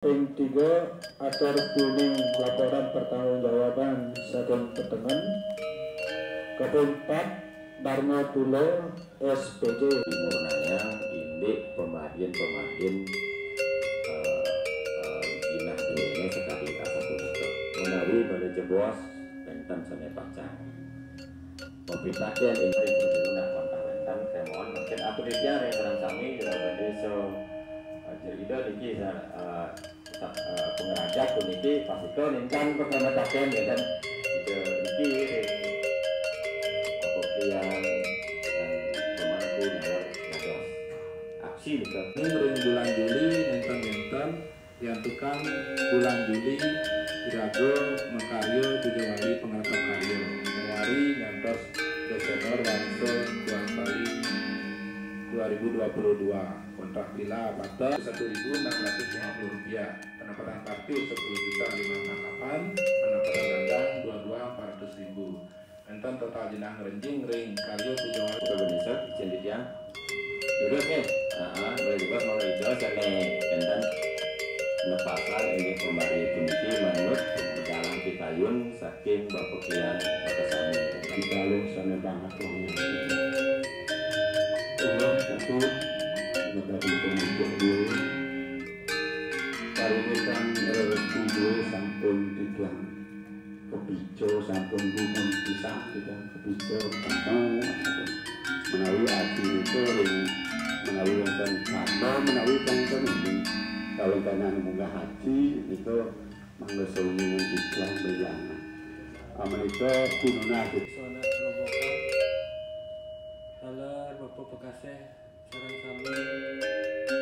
Ping 3 atur kuning laporan pertanggungjawaban saking petengan. Kaping 4 Darmo Tulo SPJ Murnanya indik pemahin inah dunia sekali asa punika menawi pada jebos benten sene pacang mempitaken ini perjalanan kontak-kontak kemohon mungkin aku dipiar yang serang sami pada so cerita niki pengerajak niki pasiko nintan pertama caken ya kan itu niki kemudian pemangku nawar ngados aksi nika ring bulan Juli nenten yang tukang bulan Juli Irago Makaryo Bujawali Pengarap Karyo Januari ngantos Desember Wanso Tuan Bali 2022 kontrak bila batas Rp1.650 pendapatan kartu Rp10.500.000 pendapatan gandang Rp22.400.000 enten total jenang renjing ring Karyo Bujawali Indonesia cendikian duduk nih boleh juga mau hijau sene enten nepasan ini pembari puniki manut berjalan pitayun saking bapekian bakasami dibalung sana banget wongnya satu menjadi pemimpin dulu parunutan tujuh sampun tiga kepico sampun gumun pisah kita kepico tampang menawi aji itu menawi wonten karma menawi wonten ini kalau karena munggah haji itu mangga sewengi Islam berjana menika kununa Sonat Robokan haler Bapak Bekaseh sareng sami